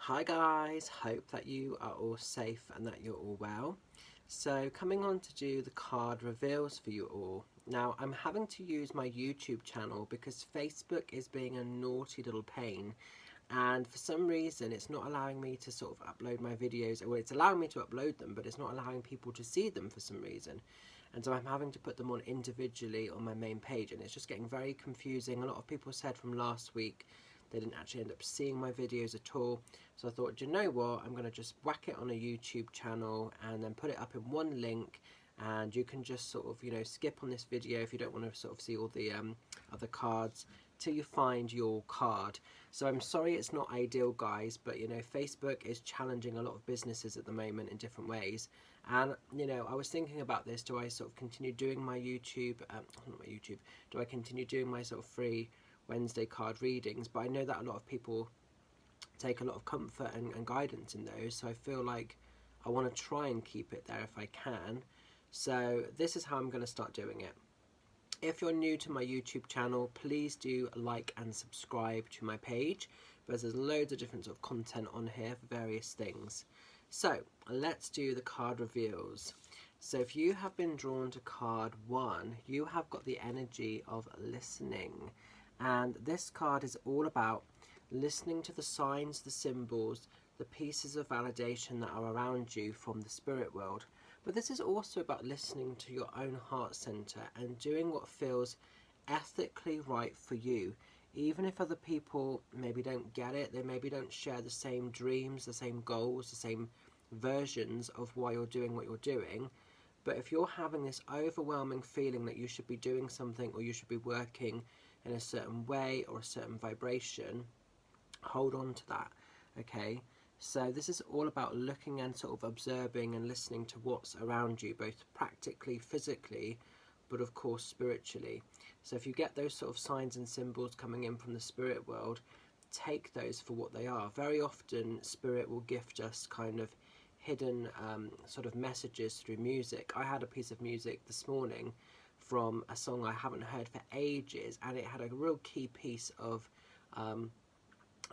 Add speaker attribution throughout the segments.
Speaker 1: Hi guys, hope that you are all safe and that you're all well. So coming on to do the card reveals for you all. Now I'm having to use my YouTube channel because Facebook is being a naughty little pain, and for some reason it's not allowing me to sort of upload my videos. Well, it's allowing me to upload them, but it's not allowing people to see them for some reason. And so I'm having to put them on individually on my main page, and it's just getting very confusing. A lot of people said from last week they didn't actually end up seeing my videos at all. So I thought, do you know what, I'm going to just whack it on a YouTube channel and then put it up in one link, and you can just sort of, skip on this video if you don't want to sort of see all the other cards till you find your card. So I'm sorry it's not ideal, guys, but Facebook is challenging a lot of businesses at the moment in different ways. And I was thinking about this. Do I sort of continue doing my YouTube, not my YouTube, do I continue doing my sort of free Wednesday card readings? But I know that a lot of people take a lot of comfort and guidance in those, so I feel like I want to try and keep it there if I can. So this is how I'm going to start doing it. If you're new to my YouTube channel, please do like and subscribe to my page, because there's loads of different sort of content on here for various things. So let's do the card reveals. So if you have been drawn to card 1, you have got the energy of listening, and this card is all about listening to the signs, the symbols, the pieces of validation that are around you from the spirit world. But this is also about listening to your own heart center and doing what feels ethically right for you. Even if other people maybe don't get it, they maybe don't share the same dreams, the same goals, the same versions of why you're doing what you're doing. But if you're having this overwhelming feeling that you should be doing something, or you should be working in a certain way or a certain vibration, hold on to that. Okay, so this is all about looking and sort of observing and listening to what's around you, both practically, physically, but of course spiritually. So if you get those sort of signs and symbols coming in from the spirit world, take those for what they are. Very often spirit will gift us kind of hidden sort of messages through music. I had a piece of music this morning from a song I haven't heard for ages, and it had a real key piece of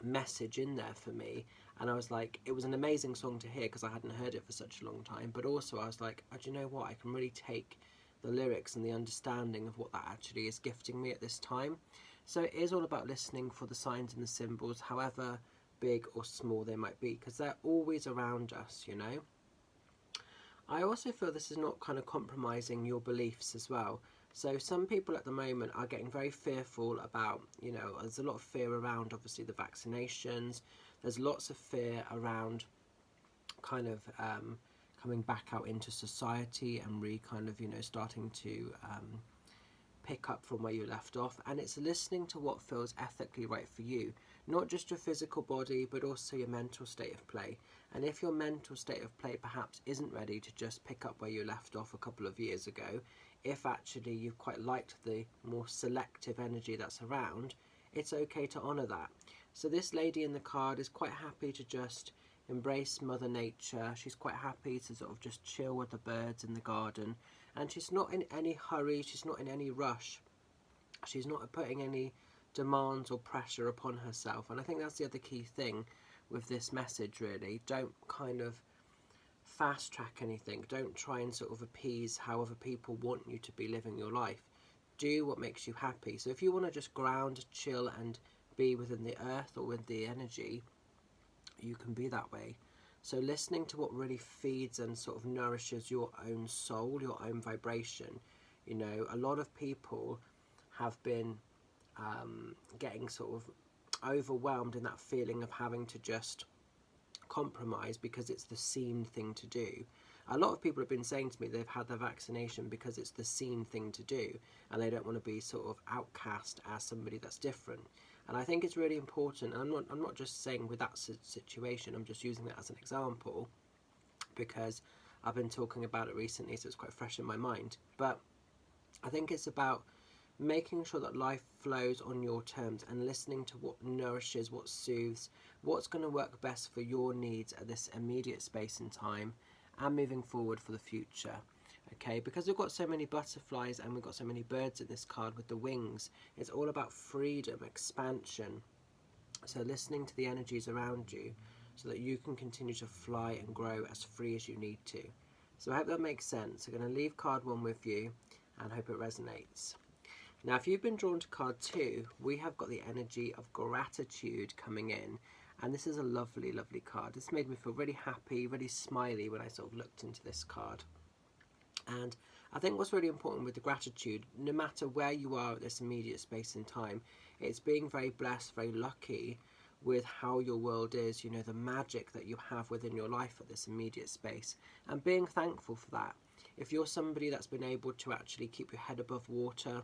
Speaker 1: message in there for me, and I was like, it was an amazing song to hear because I hadn't heard it for such a long time, but also I was like, oh, do you know what, I can really take the lyrics and the understanding of what that actually is gifting me at this time. So it is all about listening for the signs and the symbols, however big or small they might be, because they're always around us. I also feel this is not kind of compromising your beliefs as well. So some people at the moment are getting very fearful about, there's a lot of fear around obviously the vaccinations. There's lots of fear around kind of coming back out into society and starting to pick up from where you left off. And it's listening to what feels ethically right for you, not just your physical body, but also your mental state of play. And if your mental state of play perhaps isn't ready to just pick up where you left off a couple of years ago, if actually you've quite liked the more selective energy that's around, it's okay to honour that. So this lady in the card is quite happy to just embrace Mother Nature. She's quite happy to sort of just chill with the birds in the garden, and she's not in any hurry, she's not in any rush, she's not putting any demands or pressure upon herself. And I think that's the other key thing with this message, really. Don't kind of fast track anything. Don't try and sort of appease how other people want you to be living your life. Do what makes you happy. So if you want to just ground, chill and be within the earth or with the energy, you can be that way. So listening to what really feeds and sort of nourishes your own soul, your own vibration. A lot of people have been getting sort of overwhelmed in that feeling of having to just compromise because it's the seen thing to do. A lot of people have been saying to me they've had their vaccination because it's the seen thing to do, and they don't want to be sort of outcast as somebody that's different. And I think it's really important, and I'm not just saying with that situation, I'm just using that as an example because I've been talking about it recently, so it's quite fresh in my mind. But I think it's about making sure that life flows on your terms and listening to what nourishes, what soothes, what's going to work best for your needs at this immediate space and time, and moving forward for the future. Okay, because we've got so many butterflies and we've got so many birds in this card with the wings, it's all about freedom, expansion. So listening to the energies around you, so that you can continue to fly and grow as free as you need to. So I hope that makes sense. I'm going to leave card 1 with you and hope it resonates. Now, if you've been drawn to card 2, we have got the energy of gratitude coming in. And this is a lovely, lovely card. This made me feel really happy, really smiley when I sort of looked into this card. And I think what's really important with the gratitude, no matter where you are at this immediate space in time, it's being very blessed, very lucky with how your world is, you know, the magic that you have within your life at this immediate space, and being thankful for that. If you're somebody that's been able to actually keep your head above water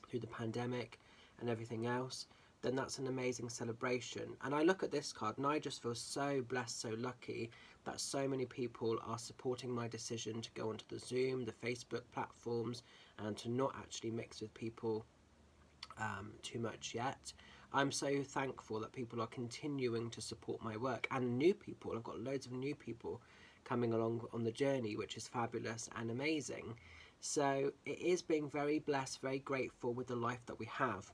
Speaker 1: through the pandemic and everything else, then that's an amazing celebration. And I look at this card and I just feel so blessed, so lucky that so many people are supporting my decision to go onto the Zoom, the Facebook platforms, and to not actually mix with people too much yet. I'm so thankful that people are continuing to support my work, and new people. I've got loads of new people coming along on the journey, which is fabulous and amazing. So it is being very blessed, very grateful with the life that we have.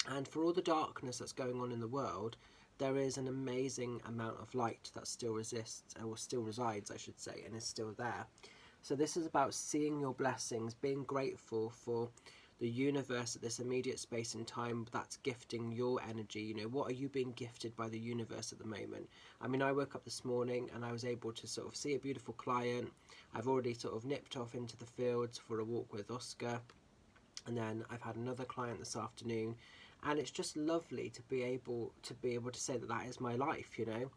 Speaker 1: And for all the darkness that's going on in the world, there is an amazing amount of light that still resists, or still resides, I should say, and is still there. So this is about seeing your blessings, being grateful for the universe at this immediate space and time that's gifting your energy. You know, what are you being gifted by the universe at the moment? I mean, I woke up this morning and I was able to sort of see a beautiful client. I've already sort of nipped off into the fields for a walk with Oscar, and then I've had another client this afternoon. And it's just lovely to be able to say that that is my life, you know,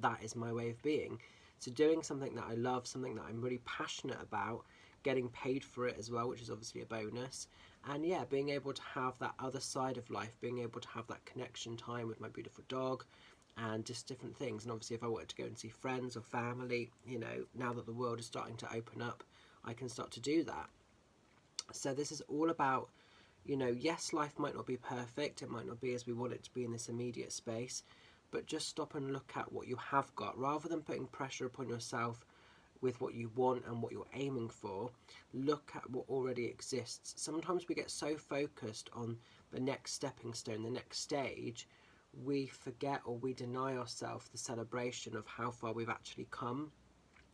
Speaker 1: that is my way of being. So doing something that I love, something that I'm really passionate about, getting paid for it as well, which is obviously a bonus. And yeah, being able to have that other side of life, being able to have that connection time with my beautiful dog and just different things. And obviously if I wanted to go and see friends or family, you know, now that the world is starting to open up, I can start to do that. So this is all about, you know, yes, life might not be perfect, it might not be as we want it to be in this immediate space, but just stop and look at what you have got, rather than putting pressure upon yourself with what you want and what you're aiming for. Look at what already exists. Sometimes we get so focused on the next stepping stone, the next stage, we forget or we deny ourselves the celebration of how far we've actually come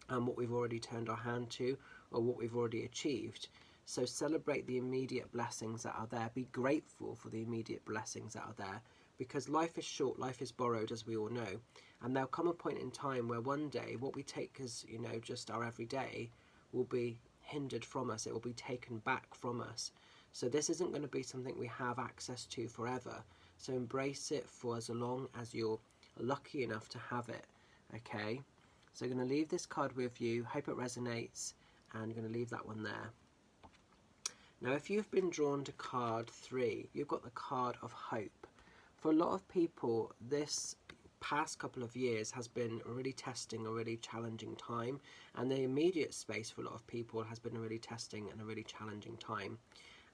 Speaker 1: and what we've already turned our hand to, or what we've already achieved. So celebrate the immediate blessings that are there. Be grateful for the immediate blessings that are there, because life is short, life is borrowed, as we all know. And there'll come a point in time where one day what we take as, you know, just our everyday will be hindered from us. It will be taken back from us. So this isn't going to be something we have access to forever. So embrace it for as long as you're lucky enough to have it. Okay? So I'm going to leave this card with you. Hope it resonates. And I'm going to leave that one there. Now, if you've been drawn to card 3, you've got the card of hope. For a lot of people, this past couple of years has been a really testing, a really challenging time, and the immediate space for a lot of people has been a really testing and a really challenging time.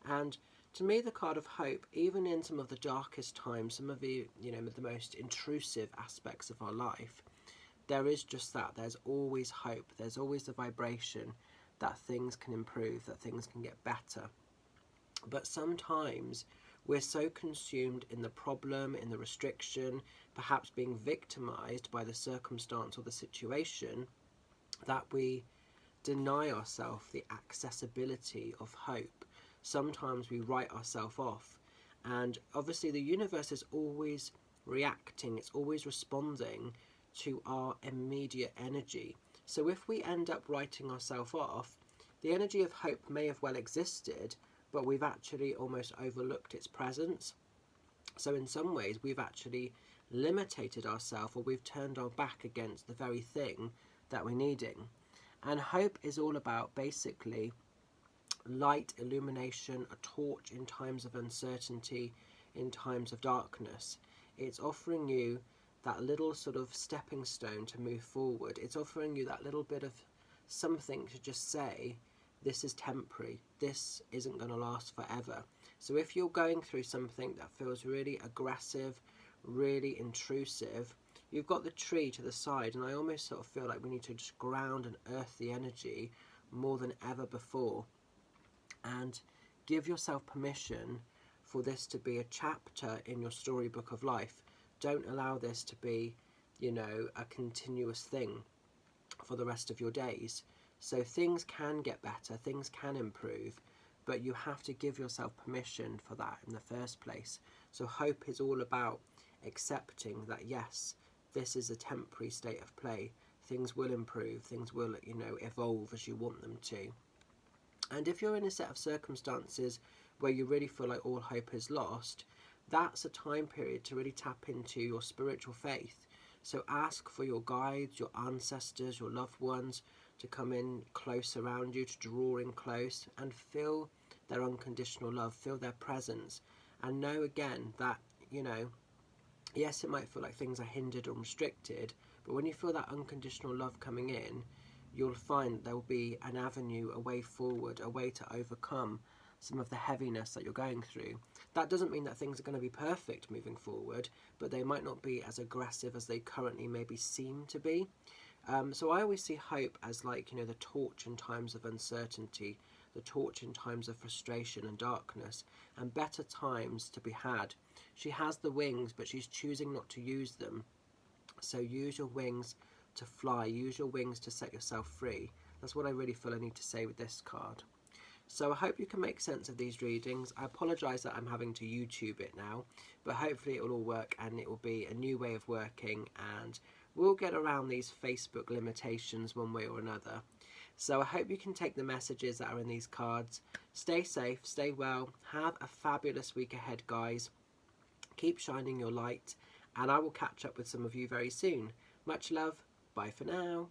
Speaker 1: And to me, the card of hope, even in some of the darkest times, some of the, you know, the most intrusive aspects of our life, there is just that. There's always hope. There's always the vibration that things can improve, that things can get better. But sometimes we're so consumed in the problem, in the restriction, perhaps being victimized by the circumstance or the situation, that we deny ourselves the accessibility of hope. Sometimes we write ourselves off. And obviously the universe is always reacting, it's always responding to our immediate energy. So if we end up writing ourselves off, the energy of hope may have well existed, but we've actually almost overlooked its presence. So in some ways we've actually limited ourselves, or we've turned our back against the very thing that we're needing. And hope is all about basically light, illumination, a torch in times of uncertainty, in times of darkness. It's offering you that little sort of stepping stone to move forward. It's offering you that little bit of something to just say, this is temporary, this isn't going to last forever. So if you're going through something that feels really aggressive, really intrusive, you've got the tree to the side, and I almost sort of feel like we need to just ground and earth the energy more than ever before, and give yourself permission for this to be a chapter in your storybook of life. Don't allow this to be you know, a continuous thing for the rest of your days. So things can get better, things can improve, but you have to give yourself permission for that in the first place. So hope is all about accepting that, yes, this is a temporary state of play. Things will improve, things will, you know, evolve as you want them to. And if you're in a set of circumstances where you really feel like all hope is lost, that's a time period to really tap into your spiritual faith. So ask for your guides, your ancestors, your loved ones to come in close around you, to draw in close and feel their unconditional love, feel their presence, and know again that, you know, yes, it might feel like things are hindered or restricted, but when you feel that unconditional love coming in, you'll find there will be an avenue, a way forward, a way to overcome some of the heaviness that you're going through. That doesn't mean that things are going to be perfect moving forward, but they might not be as aggressive as they currently maybe seem to be. So I always see hope as like, you know, the torch in times of uncertainty, the torch in times of frustration and darkness, and better times to be had. She has the wings, but she's choosing not to use them. So use your wings to fly, use your wings to set yourself free. That's what I really feel I need to say with this card. So I hope you can make sense of these readings. I apologise that I'm having to YouTube it now, but hopefully it will all work and it will be a new way of working, and we'll get around these Facebook limitations one way or another. So I hope you can take the messages that are in these cards. Stay safe, stay well, have a fabulous week ahead, guys. Keep shining your light, and I will catch up with some of you very soon. Much love. Bye for now.